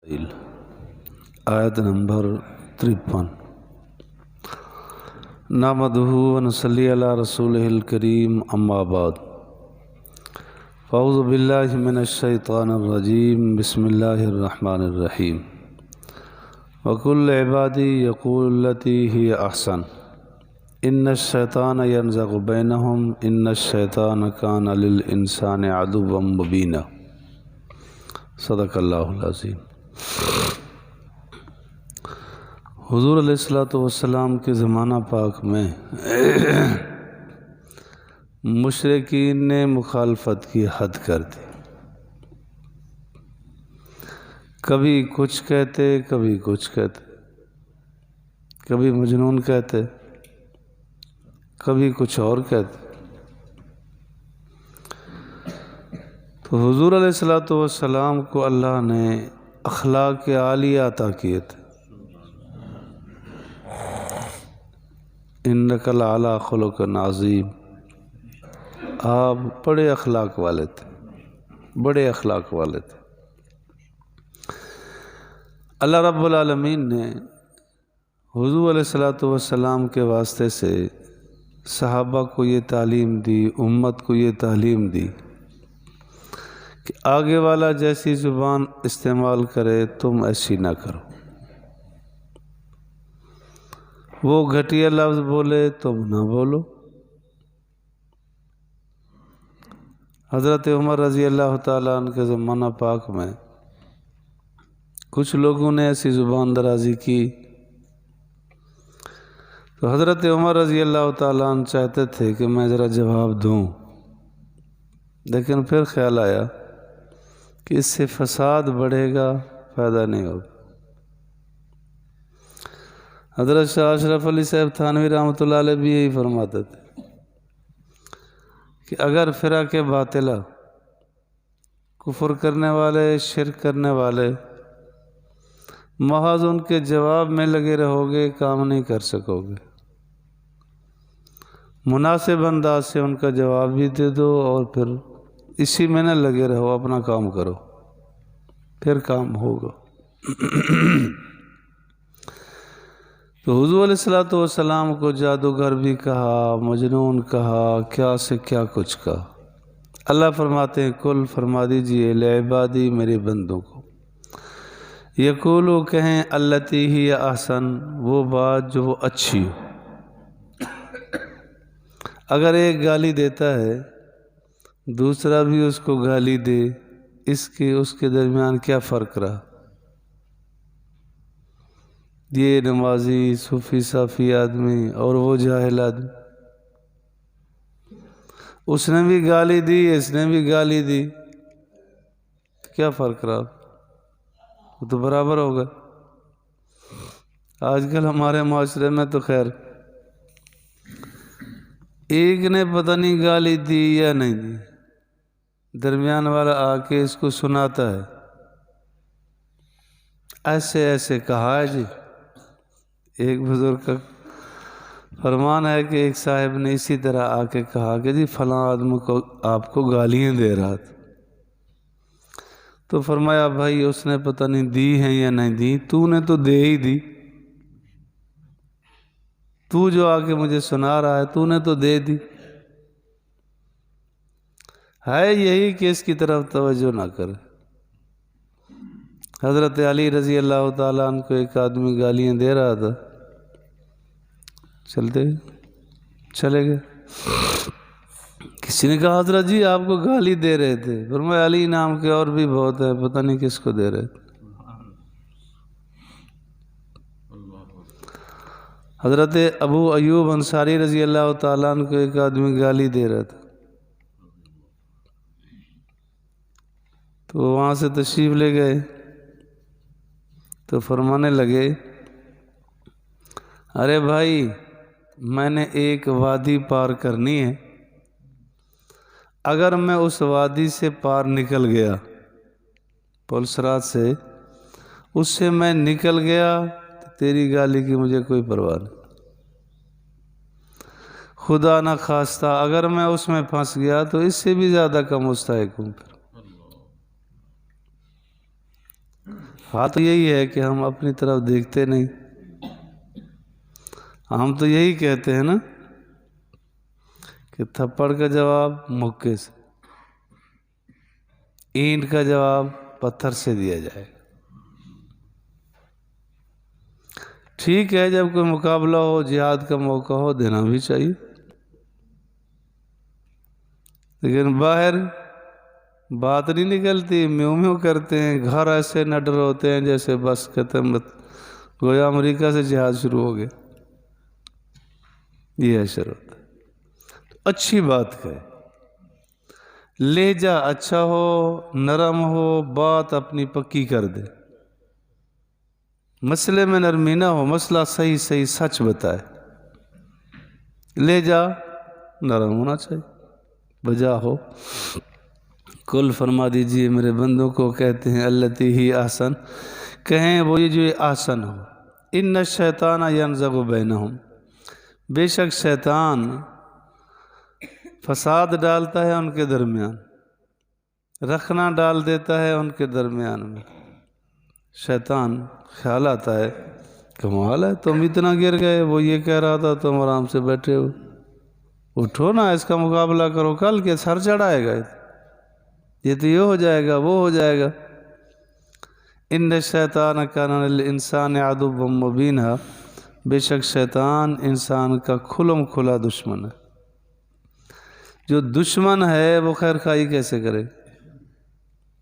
آیت نمبر 53 نحمدہ ونصلی علی رسولہ الکریم اما بعد اعوذ باللہ من الشیطان الرجیم بسم اللہ الرحمن الرحیم وقل عبادی یقول التی ہی احسن ان الشیطان ینزغ بینہم ان الشیطان کان للانسان عدوا مبینا صدق اللہ العظیم۔ حضور علیہ الصلوۃ والسلام کے زمانہ پاک میں مشرکین نے مخالفت کی حد کر دی، کبھی کچھ کہتے کبھی کچھ کہتے، کبھی مجنون کہتے کبھی کچھ اور کہتے۔ تو حضور علیہ الصلوۃ والسلام کو اللہ نے اخلاق عالیہ عطا کیے تھے، انک لعلی خلق عظیم، آپ بڑے اخلاق والے تھے، بڑے اخلاق والے تھے۔ اللہ رب العالمین نے حضور علیہ الصلوۃ والسلام کے واسطے سے صحابہ کو یہ تعلیم دی، امت کو یہ تعلیم دی کہ آگے والا جیسی زبان استعمال کرے تم ایسی نہ کرو، وہ گھٹیا لفظ بولے تم نہ بولو۔ حضرت عمر رضی اللہ تعالیٰ عنہ کے زمانہ پاک میں کچھ لوگوں نے ایسی زبان درازی کی تو حضرت عمر رضی اللہ تعالیٰ عنہ چاہتے تھے کہ میں ذرا جواب دوں، لیکن پھر خیال آیا کہ اس سے فساد بڑھے گا، فائدہ نہیں ہوگا۔ حضرت شاہ اشرف علی صاحب تھانوی رحمۃ اللہ علیہ بھی یہی فرماتے تھے کہ اگر فرق باطلہ، کفر کرنے والے، شرک کرنے والے محض ان کے جواب میں لگے رہو گے کام نہیں کر سکو گے، مناسب انداز سے ان کا جواب بھی دے دو اور پھر اسی میں نہ لگے رہو، اپنا کام کرو، پھر کام ہوگا۔ تو حضور علیہ الصلوۃ والسلام کو جادوگر بھی کہا، مجنون کہا، کیا سے کیا کچھ کہا۔ اللہ فرماتے ہیں کل فرما دیجئے لعبادی میرے بندوں کو، یقولو کہیں التی ہی احسن، وہ بات جو وہ اچھی ہو۔ اگر ایک گالی دیتا ہے دوسرا بھی اس کو گالی دے، اس کے درمیان کیا فرق رہا؟ یہ نمازی صوفی صافی آدمی اور وہ جاہل آدمی، اس نے بھی گالی دی اس نے بھی گالی دی، کیا فرق رہا؟ وہ تو برابر ہوگا۔ آج کل ہمارے معاشرے میں تو خیر ایک نے پتہ نہیں گالی دی یا نہیں دی، درمیان والا آ کے اس کو سناتا ہے، ایسے ایسے کہا ہے جی۔ ایک بزرگ کا فرمان ہے کہ ایک صاحب نے اسی طرح آ کے کہا کہ جی فلاں آدمی کو آپ کو گالیاں دے رہا تھا، تو فرمایا بھائی اس نے پتہ نہیں دی ہیں یا نہیں دی، تو نے تو دے ہی دی، تو جو آ کے مجھے سنا رہا ہے تو نے تو دے دی، ہے یہی کہ اس کی طرف توجہ نہ کرے۔ حضرت علی رضی اللہ تعالیٰ عنہ کو ایک آدمی گالیاں دے رہا تھا، چلے گئے، کسی نے کہا حضرت جی آپ کو گالی دے رہے تھے، فرمایا علی نام کے اور بھی بہت ہے، پتہ نہیں کس کو دے رہے تھے۔ حضرت ابو ایوب انصاری رضی اللہ تعالیٰ عنہ کو ایک آدمی گالی دے رہا تھا، تو وہاں سے تشریف لے گئے تو فرمانے لگے ارے بھائی میں نے ایک وادی پار کرنی ہے، اگر میں اس وادی سے پار نکل گیا، پل صراط سے اس سے میں نکل گیا تو تیری گالی کی مجھے کوئی پرواہ نہیں، خدا نہ خواستہ اگر میں اس میں پھنس گیا تو اس سے بھی زیادہ کا مستحق ہوں۔ بات یہی ہے کہ ہم اپنی طرف دیکھتے نہیں. ہم تو یہی کہتے ہیں نا کہ تھپڑ کا جواب مکے سے، اینٹ کا جواب پتھر سے دیا جائے. ٹھیک ہے، جب کوئی مقابلہ ہو، جہاد کا موقع ہو، دینا بھی چاہیے، لیکن باہر بات نہیں نکلتی، میوں میوں کرتے ہیں، گھر ایسے نڈر ہوتے ہیں جیسے بس کہتے ہیں گویا امریکہ سے جہاد شروع ہو گیا. یہ اشر ہوتا ہے. تو اچھی بات کہے، لہجہ اچھا ہو، نرم ہو، بات اپنی پکی کر دے، مسئلے میں نرمی نہ ہو، مسئلہ صحیح صحیح سچ بتائے، لہجہ نرم ہونا چاہیے، بجا ہو. کل فرما دیجئے میرے بندوں کو کہتے ہیں التی ہی احسن، کہیں وہ یہ جو احسن ہو. ان الشیطان ینزغ بینہم، بے شک شیطان فساد ڈالتا ہے ان کے درمیان، رکھنا ڈال دیتا ہے ان کے درمیان میں. شیطان خیال آتا ہے کمال ہے، تم اتنا گر گئے، وہ یہ کہہ رہا تھا، تم آرام سے بیٹھے ہو، اٹھو نا، اس کا مقابلہ کرو، کل کے سر چڑھائے گا، یہ تو یہ ہو جائے گا، وہ ہو جائے گا. ان الشیطان کان للانسان عدوا مبینا، بے شک شیطان انسان کا کھلم کھلا دشمن ہے. جو دشمن ہے وہ خیر خواہی کیسے کرے،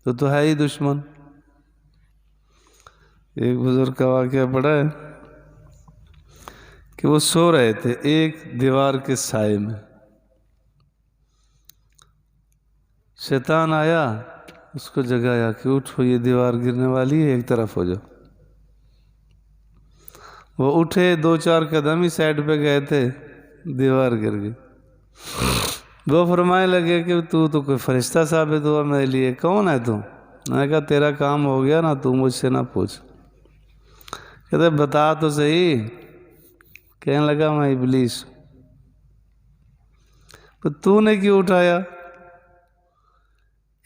تو ہے ہی دشمن. ایک بزرگ کا واقعہ پڑا ہے کہ وہ سو رہے تھے ایک دیوار کے سائے میں، شیطان آیا، اس کو جگایا کہ اٹھو، یہ دیوار گرنے والی ہے، ایک طرف ہو جاؤ. وہ اٹھے، 2-4 قدم ہی سائڈ پہ گئے تھے، دیوار گر گئی. وہ فرمائے لگے کہ تو کوئی فرشتہ ثابت ہوا میرے لیے، کون ہے تو؟ میں نے کہا تیرا کام ہو گیا نا، تو مجھ سے نہ پوچھ. کہتے بتا تو صحیح. کہنے لگا میں ابلیس. تو نے کیوں اٹھایا؟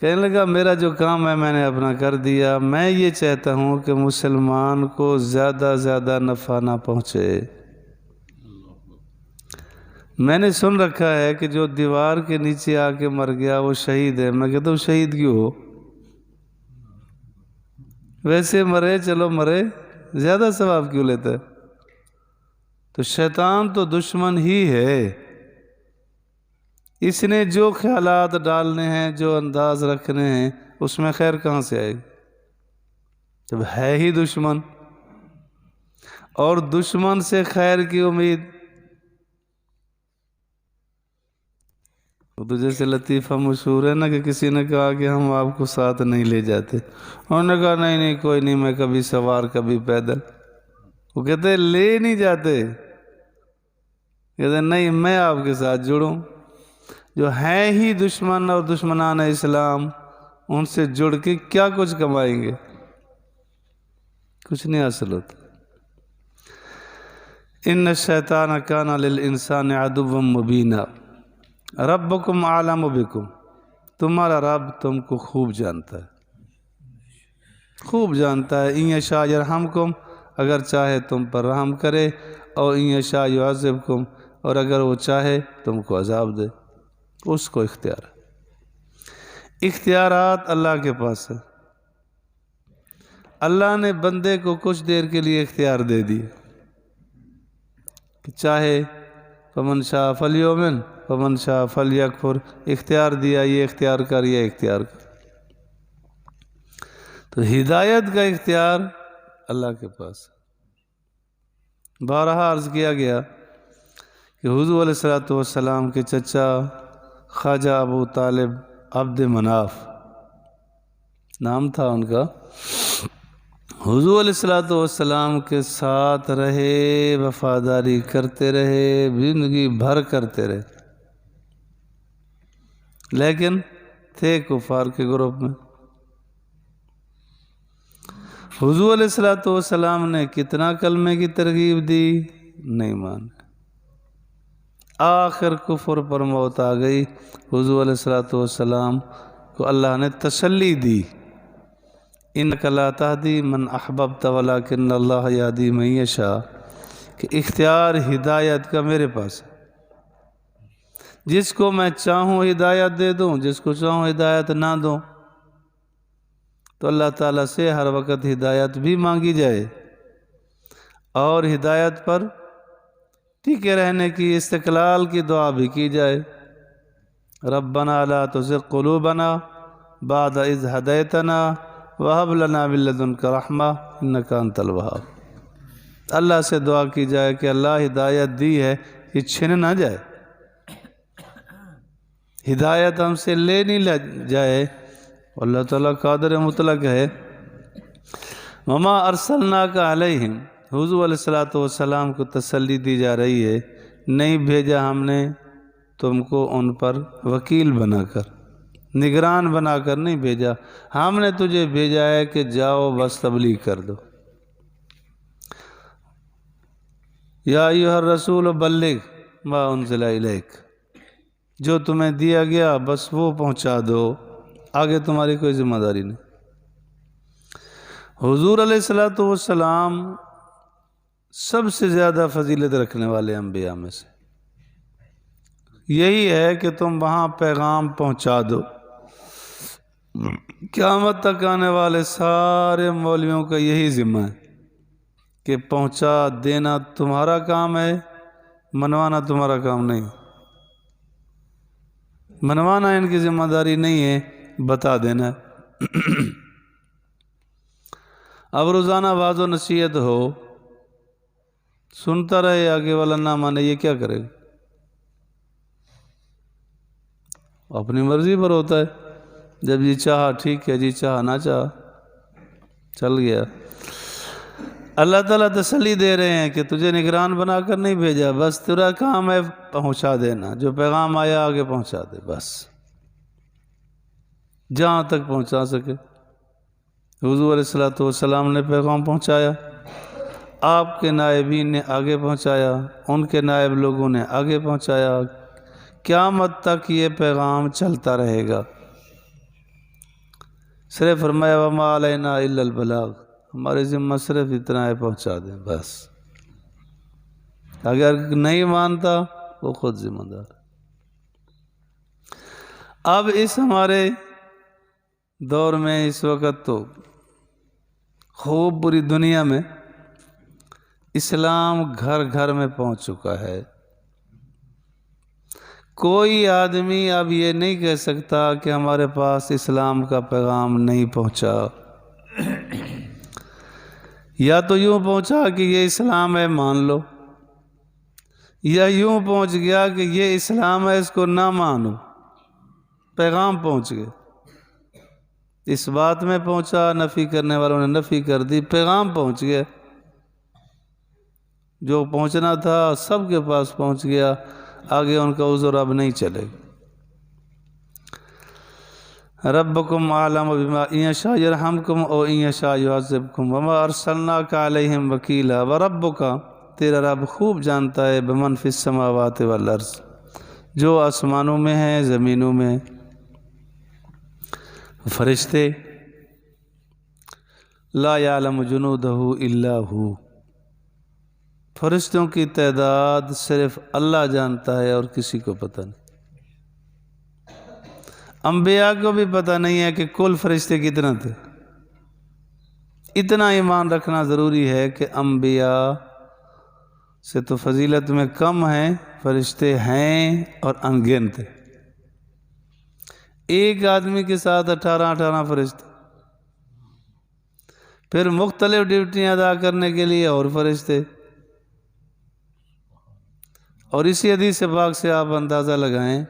کہنے لگا میرا جو کام ہے میں نے اپنا کر دیا، میں یہ چاہتا ہوں کہ مسلمان کو زیادہ زیادہ نفع نہ پہنچے. میں نے سن رکھا ہے کہ جو دیوار کے نیچے آ کے مر گیا وہ شہید ہے. میں کہتا ہوں شہید کیوں ہو؟ ویسے مرے، چلو مرے، زیادہ ثواب کیوں لیتا ہے؟ تو شیطان تو دشمن ہی ہے. اس نے جو خیالات ڈالنے ہیں، جو انداز رکھنے ہیں، اس میں خیر کہاں سے آئے گی جب ہے ہی دشمن؟ اور دشمن سے خیر کی امید. تو جیسے لطیفہ مشہور ہے نا کہ کسی نے کہا کہ ہم آپ کو ساتھ نہیں لے جاتے، انہوں نے کہا نہیں کوئی نہیں، میں کبھی سوار کبھی پیدل. وہ کہتے لے نہیں جاتے، کہتے نہیں میں آپ کے ساتھ جڑوں. جو ہیں ہی دشمن اور دشمنان اسلام، ان سے جڑ کے کیا کچھ کمائیں گے؟ کچھ نہیں حاصل ہوتا. ان الشیطان کان للانسان عدوا مبینا ربکم اعلم بکم، تمہارا رب تم کو خوب جانتا ہے، خوب جانتا ہے. ان یشاء یرحمکم، اگر چاہے تم پر رحم کرے، اور ان یشاء یعذبکم، اور اگر وہ چاہے تم کو عذاب دے. اس کو اختیار ہے. اختیارات اللہ کے پاس ہے. اللہ نے بندے کو کچھ دیر کے لیے اختیار دے دی کہ چاہے فمن شاء فلیؤمن فمن شاء فلیکفر، اختیار دیا، یہ اختیار کر، یہ اختیار کر. تو ہدایت کا اختیار اللہ کے پاس ہے. بارہا عرض کیا گیا کہ حضور علیہ السلام کے چچا خواجہ ابو طالب عبد مناف نام تھا ان کا، حضور علیہ السلام کے ساتھ رہے، وفاداری کرتے رہے، زندگی بھر کرتے رہے، لیکن تھے کفار کے گروپ میں. حضور علیہ السلام نے کتنا کلمے کی ترغیب دی، نہیں مانے. آخر کفر پر موت آ گئی. حضور علیہ السلام کو اللہ نے تسلی دی، انک لا تہدی من احببت ولکن اللہ یہدی من یشاء، کہ اختیار ہدایت کا میرے پاس ہے، جس کو میں چاہوں ہدایت دے دوں، جس کو چاہوں ہدایت نہ دوں۔ تو اللہ تعالیٰ سے ہر وقت ہدایت بھی مانگی جائے اور ہدایت پر ٹکے رہنے کی، استقلال کی دعا بھی کی جائے۔ ربنا لا تزغ قلوبنا بعد اذ ہدیتنا وہب لنا من لدنک رحمہ انک انت الوہاب۔ اللہ سے دعا کی جائے کہ اللہ ہدایت دی ہے، یہ چھن نہ جائے، ہدایت ہم سے لے نہیں جائے۔ اللہ تعالیٰ قادر مطلق ہے۔ وما ارسلناک علیہم، حضور علیہ السلام کو تسلی دی جا رہی ہے، نہیں بھیجا ہم نے تم کو ان پر وکیل بنا کر، نگران بنا کر نہیں بھیجا، ہم نے تجھے بھیجا ہے کہ جاؤ بس تبلیغ کر دو۔ یا ایھا الرسول بلغ ما انزل الیک، جو تمہیں دیا گیا بس وہ پہنچا دو، آگے تمہاری کوئی ذمہ داری نہیں۔ حضور علیہ السلام سب سے زیادہ فضیلت رکھنے والے انبیاء میں سے یہی ہے کہ تم وہاں پیغام پہنچا دو۔ قیامت تک آنے والے سارے مولویوں کا یہی ذمہ ہے کہ پہنچا دینا تمہارا کام ہے، منوانا تمہارا کام نہیں۔ منوانا ان کی ذمہ داری نہیں ہے، بتا دینا۔ اب روزانہ واعظ و نصیحت ہو، سنتا رہے، آگے والا نہ مانے، یہ کیا کرے گا؟ اپنی مرضی پر ہوتا ہے، جب جی چاہا ٹھیک ہے، جی چاہا نہ چاہا چل گیا۔ اللہ تعالیٰ تسلی دے رہے ہیں کہ تجھے نگران بنا کر نہیں بھیجا، بس تیرا کام ہے پہنچا دینا، جو پیغام آیا آگے پہنچا دے، بس جہاں تک پہنچا سکے۔ حضور علیہ السلام نے پیغام پہنچایا، آپ کے نائبین نے آگے پہنچایا، ان کے نائب لوگوں نے آگے پہنچایا، قیامت تک یہ پیغام چلتا رہے گا۔ صرف فرمایا وما علینا الا البلاغ، ہمارے ذمہ صرف اتنا ہے، پہنچا دیں بس۔ اگر نہیں مانتا وہ خود ذمہ دار۔ اب اس ہمارے دور میں اس وقت تو خوب بری دنیا میں اسلام گھر گھر میں پہنچ چکا ہے۔ کوئی آدمی اب یہ نہیں کہہ سکتا کہ ہمارے پاس اسلام کا پیغام نہیں پہنچا۔ یا تو یوں پہنچا کہ یہ اسلام ہے مان لو، یا یوں پہنچ گیا کہ یہ اسلام ہے اس کو نہ مانو، پیغام پہنچ گئے۔ اس بات میں پہنچا، نفی کرنے والوں نے نفی کر دی، پیغام پہنچ گیا، جو پہنچنا تھا سب کے پاس پہنچ گیا، آگے ان کا عذر اب نہیں چلے گا۔ ربکم اعلم بما ان یشاء یرحمکم او ان یشاء یعذبکم وما ارسلناک علیہم وکیلا وربک، تیرا رب خوب جانتا ہے بمن فی السماوات والارض، جو آسمانوں میں ہیں زمینوں میں، فرشتے، لا یعلم جنودہ الا ہو، فرشتوں کی تعداد صرف اللہ جانتا ہے اور کسی کو پتہ نہیں۔ انبیاء کو بھی پتہ نہیں ہے کہ کل فرشتے کتنا تھے۔ اتنا ایمان رکھنا ضروری ہے کہ انبیاء سے تو فضیلت میں کم ہیں، فرشتے ہیں اور انگنت ہیں۔ ایک آدمی کے ساتھ 18 فرشتے، پھر مختلف ڈیوٹیاں ادا کرنے کے لیے اور فرشتے، اور اسی حدیث پاک سے آپ اندازہ لگائیں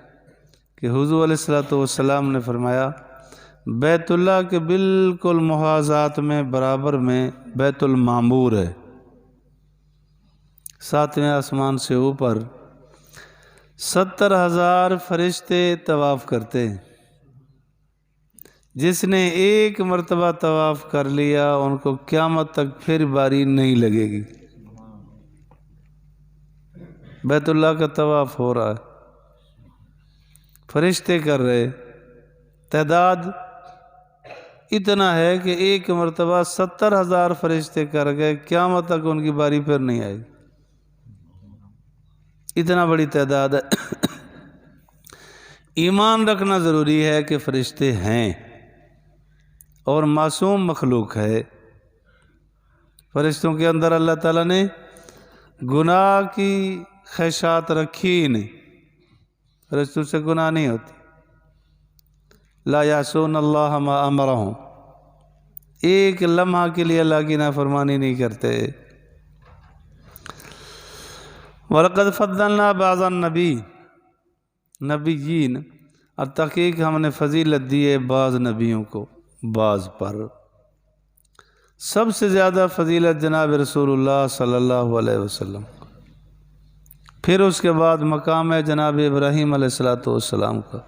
کہ حضور علیہ السلام نے فرمایا بیت اللہ کے بالکل محاذات میں برابر میں بیت المعمور ہے، 7ویں آسمان سے اوپر 70,000 فرشتے طواف کرتے ہیں۔ جس نے ایک مرتبہ طواف کر لیا ان کو قیامت تک پھر باری نہیں لگے گی۔ بیت اللہ کا طواف ہو رہا ہے، فرشتے کر رہے، تعداد اتنا ہے کہ ایک مرتبہ 70,000 فرشتے کر گئے، قیامت تک ان کی باری پھر نہیں آئے گی، اتنا بڑی تعداد ہے۔ ایمان رکھنا ضروری ہے کہ فرشتے ہیں اور معصوم مخلوق ہے۔ فرشتوں کے اندر اللہ تعالیٰ نے گناہ کی خواہشات رکھی ہی نہیں، فرشتوں سے گناہ نہیں ہوتی۔ لا یعصون اللہ ما امرہم، ایک لمحہ کے لیے اللہ کی نافرمانی نہیں کرتے۔ وَلَقَدْ فَضَّلْنَا بَعْضَ النَّبِيِّينَ، اور تحقیق ہم نے فضیلت دی ہے بعض نبیوں کو بعض پر۔ سب سے زیادہ فضیلت جناب رسول اللہ صلی اللہ علیہ وسلم، پھر اس کے بعد مقام ہے جناب ابراہیم علیہ السلام کا،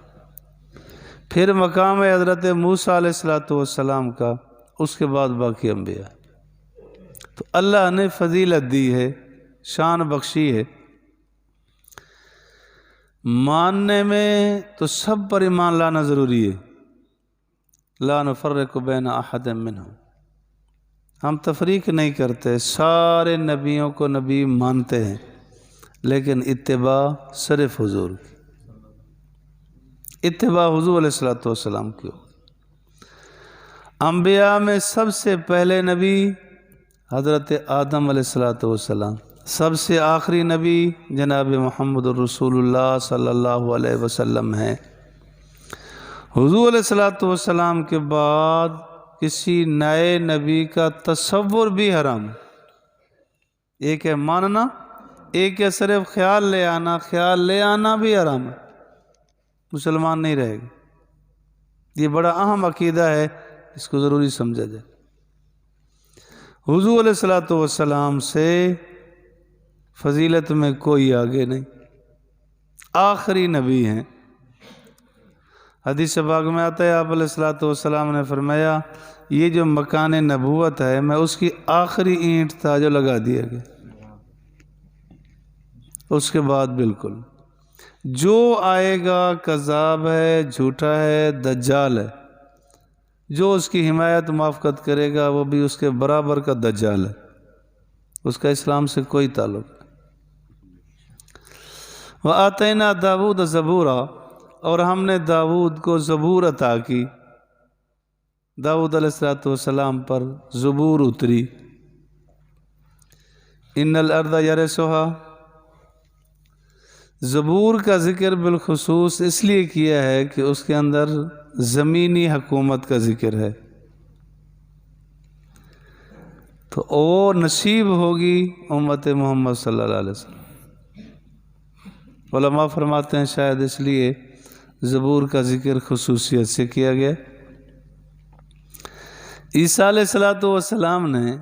پھر مقام ہے حضرت موسیٰ علیہ السلام کا، اس کے بعد باقی انبیاء۔ تو اللہ نے فضیلت دی ہے، شان بخشی ہے۔ ماننے میں تو سب پر ایمان لانا ضروری ہے۔ لا نفرق بین احد منہم، ہم تفریق نہیں کرتے، سارے نبیوں کو نبی مانتے ہیں، لیکن اتباع صرف حضور کی، اتباع حضور علیہ السلام کی۔ انبیاء میں سب سے پہلے نبی حضرت آدم علیہ السلام، سب سے آخری نبی جناب محمد الرسول اللہ صلی اللہ علیہ وسلم ہیں۔ حضور علیہ السلام کے بعد کسی نئے نبی کا تصور بھی حرام ہے۔ ایک ہے ماننا، ایک ہے صرف خیال لے آنا، خیال لے آنا بھی حرام ہے، مسلمان نہیں رہے گا۔ یہ بڑا اہم عقیدہ ہے، اس کو ضروری سمجھا جائے۔ حضور علیہ السلام سے فضیلت میں کوئی آگے نہیں، آخری نبی ہیں۔ حدیث پاک میں آتا ہے آپ علیہ السلام نے فرمایا یہ جو مکان نبوت ہے میں اس کی آخری اینٹ تھا جو لگا دیا گیا، اس کے بعد بالکل جو آئے گا کذاب ہے، جھوٹا ہے، دجال ہے، جو اس کی حمایت موافقت کرے گا وہ بھی اس کے برابر کا دجال ہے، اس کا اسلام سے کوئی تعلق نہیں۔ وَآتَيْنَا دَاوُودَ زَبُورًا، اور ہم نے داؤد کو زبور عطا کی۔ داؤد علیہ السلام پر زبور اتری۔ ان الارض یرثها، زبور کا ذکر بالخصوص اس لیے کیا ہے کہ اس کے اندر زمینی حکومت کا ذکر ہے، تو وہ نصیب ہوگی امت محمد صلی اللہ علیہ وسلم۔ علماء فرماتے ہیں شاید اس لیے زبور کا ذکر خصوصیت سے کیا گیا۔ عیسیٰ علیہ السلام نے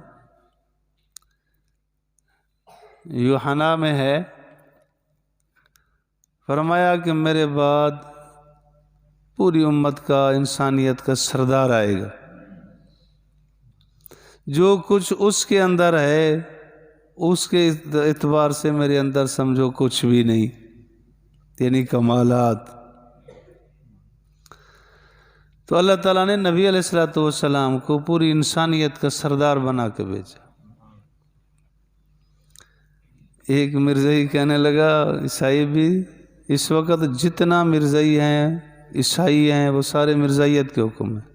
یوحنا میں ہے فرمایا کہ میرے بعد پوری امت کا، انسانیت کا سردار آئے گا، جو کچھ اس کے اندر ہے اس کے اعتبار سے میرے اندر سمجھو کچھ بھی نہیں، یعنی کمالات۔ تو اللہ تعالیٰ نے نبی علیہ السلام کو پوری انسانیت کا سردار بنا کے بھیجا۔ ایک مرزائی کہنے لگا، عیسائی بھی اس وقت جتنا مرزائی ہیں عیسائی ہیں وہ سارے مرزائیت کے حکم ہیں۔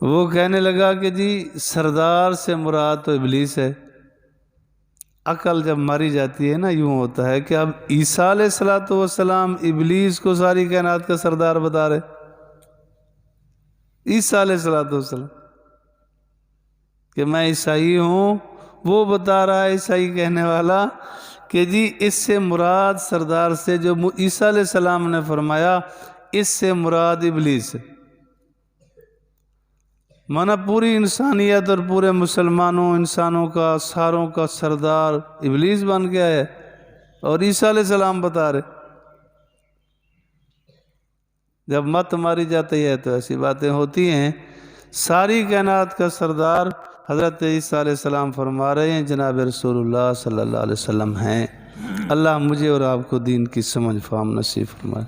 وہ کہنے لگا کہ جی سردار سے مراد تو ابلیس ہے۔ عقل جب ماری جاتی ہے نا یوں ہوتا ہے کہ اب عیسیٰ علیہ السلام ابلیس کو ساری کائنات کا سردار بتا رہے، عیسیٰ علیہ السلام کہ میں عیسائی ہوں، وہ بتا رہا ہے عیسائی کہنے والا کہ جی اس سے مراد سردار سے جو عیسیٰ علیہ السلام نے فرمایا اس سے مراد ابلیس ہے، مانا پوری انسانیت اور پورے مسلمانوں انسانوں کا ساروں کا سردار ابلیس بن گیا ہے، اور عیسیٰ علیہ السلام بتا رہے۔ جب مت ماری جاتی ہے تو ایسی باتیں ہوتی ہیں۔ ساری کائنات کا سردار حضرت عیسیٰ علیہ السلام فرما رہے ہیں جناب رسول اللہ صلی اللہ علیہ وسلم ہیں۔ اللہ مجھے اور آپ کو دین کی سمجھ فہم نصیب فرمائے۔